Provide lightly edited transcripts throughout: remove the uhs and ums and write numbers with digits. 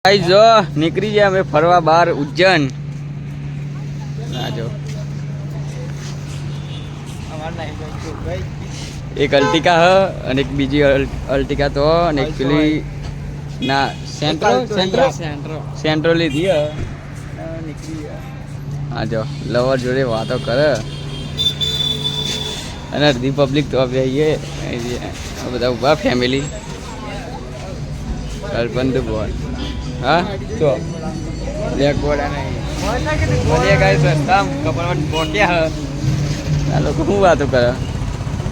Guys જો નીકળી ગયા અમે ફરવા બહાર ઉજ્જૈન. આ જો એક અલ્ટિકા હ અને એક બીજી અલ્ટિકા તો અને એક પેલી ના સેન્ટ્રો લીધી હ નીકળી ગયા. હા જો લવર જોડે વાતો કરે અને અડધી પબ્લિક તો આવીએ બધા ઉભા ફેમિલી સરપંચ બોલ. હા તો બ્લેક બોર્ડ નહીં બોલીએ ગાઈસ રસ્તા કપડાં પોક્યા હ આ લોકો શું વાતો કરે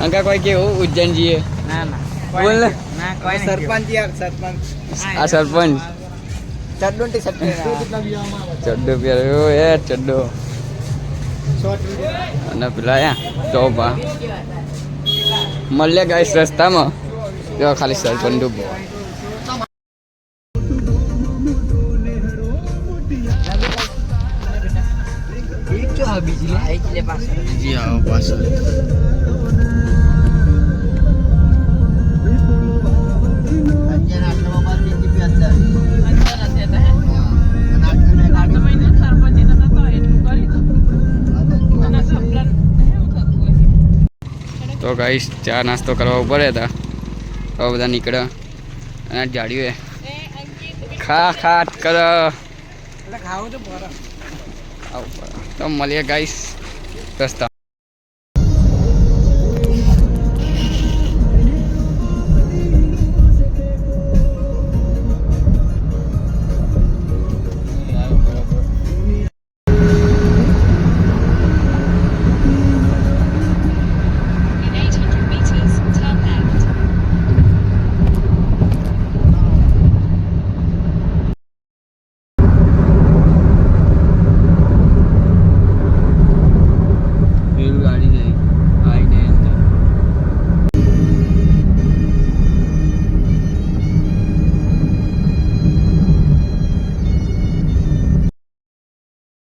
અંકા કોઈ કેવું ઉજ્જૈન જઈએ ના ના બોલ ને ના કોઈ સરપંચ યાર સરપંચ આ સરપંચ ચડ્ડો ટી શર્ટ ચડ્ડો પહેર્યો એ ચડ્ડો અને પેલા ટોપા મળ્યા ગાઈસ રસ્તામાં તો ખાલી સરપંચ ઉભો. બીજી આવો પાછળ તો ગાઈસ ચા નાસ્તો કરવા ઉપર હતા હવે બધા નીકળ્યા અને જાડ્યું ખા ખાટ કર તો મળીએ ગાઈસ રસ્તા.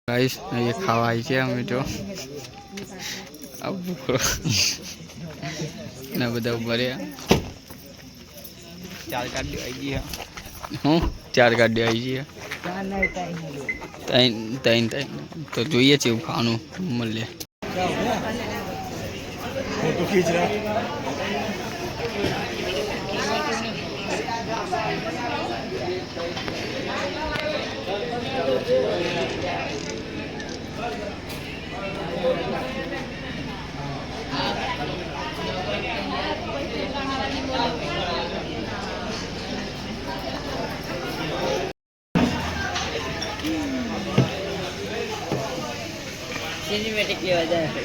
ગાઈસ ये ખાવા આવી છે અમે તો ને બધા ઉભા રહ્યા. ચાર ગાડી આવી ગઈ હું ચાર ગાડી આવી ગઈ ત્રણ તો જોઈએ છે એવું ખાવાનું મળે. ફોટો ખીંચ રહ્યા सिनेमैटिक की वजह है.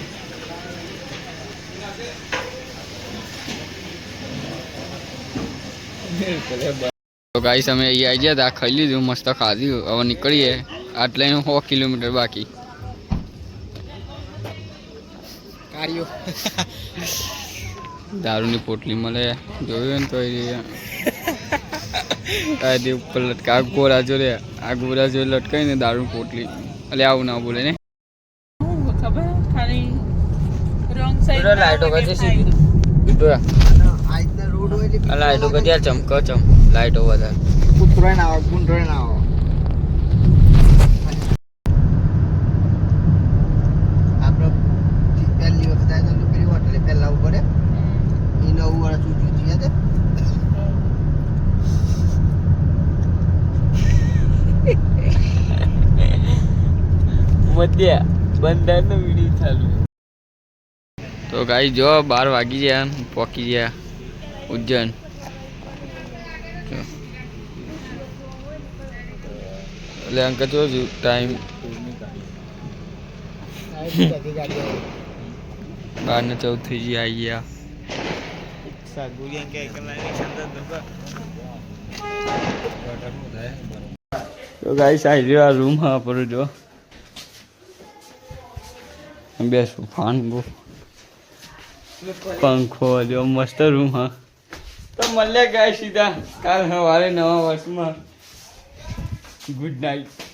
તો ગાઈસ અમે અહીંયા આવી ગયા હતા ખાઈ લીધું મસ્ત ખાધું હવે નીકળીએ આટલે 100 કિલોમીટર બાકી. દારૂની પોટલી મળે જોયું ને તો એ ઉપર લટકા ગોરા જોડે આ ગોરા જોડે લટકાય ને દારૂની પોટલી એટલે આવું ના બોલે ને લાઈટો કદી સીધી લાઈટો કદી યાર ચમકો ચમ લાઈટો વધારે કૂતરો ના આવે ગુંડરો ના આવે. આપણે પહેલી વખત આવ્યા તો પેલી હોટલે પહેલા ઉપર એ 9 વર્ષ સુધી થયા હતા મધ્યા બંધારનો વિડીયો ચાલુ. તો ગાઈ જો 12 વાગી ગયા પહોંચી ગયા ઉજ્જૈન. એટલે અંક જો ટાઈમ 12:14 થઈ ગયા આવી ગયા. તો ગાઈસ આવી રહ્યો આ રૂમ હા પર જો બેસું ફાન પંખો જો મસ્ત રૂમ હા. તો મળ્યા ગાય સીધા કાલ સવારે નવા વર્ષમાં. Good night.